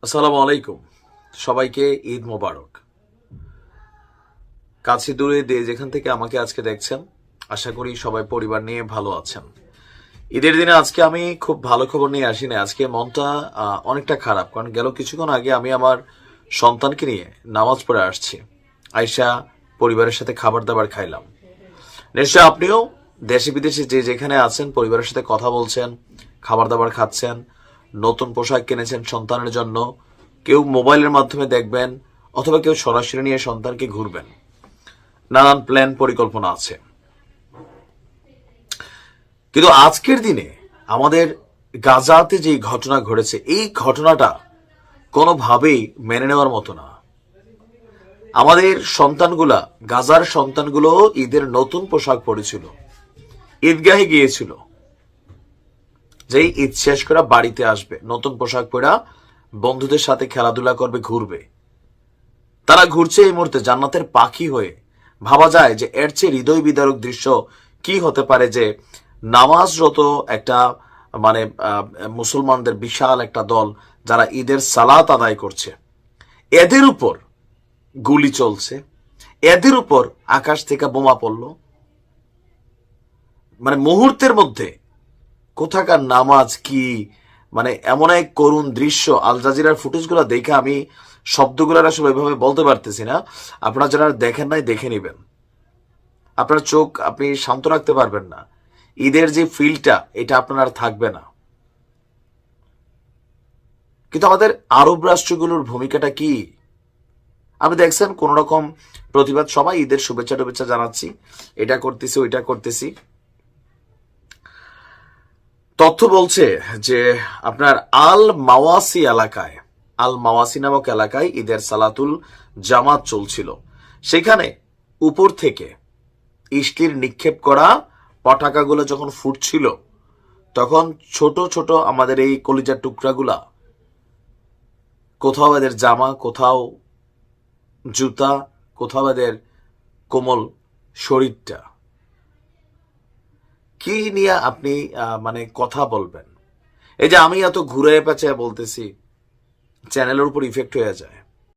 আসসালামু আলাইকুম। সবাইকে ঈদ মোবারক। কাছে দূরে যেখান থেকে আমাকে আজকে দেখছেন, আশা করি সবাই পরিবার নিয়ে ভালো আছেন। ঈদের দিনে আজকে আমি খুব ভালো খবর নিয়ে আসিনি। আজকে মনটা অনেকটা খারাপ, কারণ গেল কিছুক্ষণ আগে আমি আমার সন্তানকে নিয়ে নামাজ পড়ে আসছি। আয়শা পরিবারের সাথে খাবার দাবার খাইলাম। নিশ্চয় আপনিও দেশে বিদেশে যে যেখানে আছেন পরিবারের সাথে কথা বলছেন, খাবার দাবার খাচ্ছেন, নতুন পোশাক কিনেছেন সন্তানের জন্য, কেউ মোবাইলের মাধ্যমে দেখবেন অথবা কেউ সরাসরি নিয়ে সন্তানকে ঘুরবেন। নানান প্ল্যান পরিকল্পনা আছে। কিন্তু আজকের দিনে আমাদের গাজাতে যে ঘটনা ঘটেছে, এই ঘটনাটা কোনোভাবেই মেনে নেওয়ার মতো না। আমাদের সন্তানগুলা, গাজার সন্তানগুলো ঈদের নতুন পোশাক পরেছিল, ঈদগাহে গিয়েছিল, যেই ঈদ শেষ করে বাড়িতে আসবে নতুন পোশাক পরা, বন্ধুদের সাথে খেলাধুলা করবে, ঘুরবে। তারা ঘুরছে এই মুহূর্তে জান্নাতের পাখি হয়ে। ভাবা যায় যে এর চেয়ে হৃদয় বিদারক দৃশ্য কি হতে পারে, যে নামাজরত একটা মানে মুসলমানদের বিশাল একটা দল যারা ঈদের সালাত আদায় করছে, এদের উপর গুলি চলছে, এদের উপর আকাশ থেকে বোমা পড়ল। মানে মুহূর্তের মধ্যে কোথাকার নামাজ কি, মানে এমন এক করুণ দৃশ্য। আল জাজিরার ফুটেজগুলো দেখে আমি শব্দগুলোর আসলে ওইভাবে বলতে পারতেছি না। আপনারা যারা দেখেন নাই দেখে নেবেন। আপনার চোখ আপনি শান্ত রাখতে পারবেন না। ঈদের যে ফিলটা, এটা আপনার আর থাকবে না। কিন্তু আমাদের আরব রাষ্ট্রগুলোর ভূমিকাটা কি? আপনি দেখছেন কোন রকম প্রতিবাদ, সবাই ঈদের শুভেচ্ছা টুভেচ্ছা জানাচ্ছি, এটা করতেছি ওইটা করতেছি। তথ্য বলছে যে আপনার আল মাওয়াসি এলাকায়, আল মাওয়াসি নামক এলাকায় ঈদের সালাতুল জামাত চলছিল। সেখানে উপর থেকে ইষ্টির নিক্ষেপ করা পটাকাগুলো যখন ফুটছিল, তখন ছোট ছোট আমাদের এই কলিজার টুকরাগুলা, কোথাও এদের জামা, কোথাও জুতা, কোথাও এদের কোমল শরীরটা, কি নিয়ে আপনি মানে কথা বলবেন? এই যে আমি এত ঘুরে পেঁচে বলতেছি, চ্যানেলের উপর ইফেক্ট হয়ে যায়।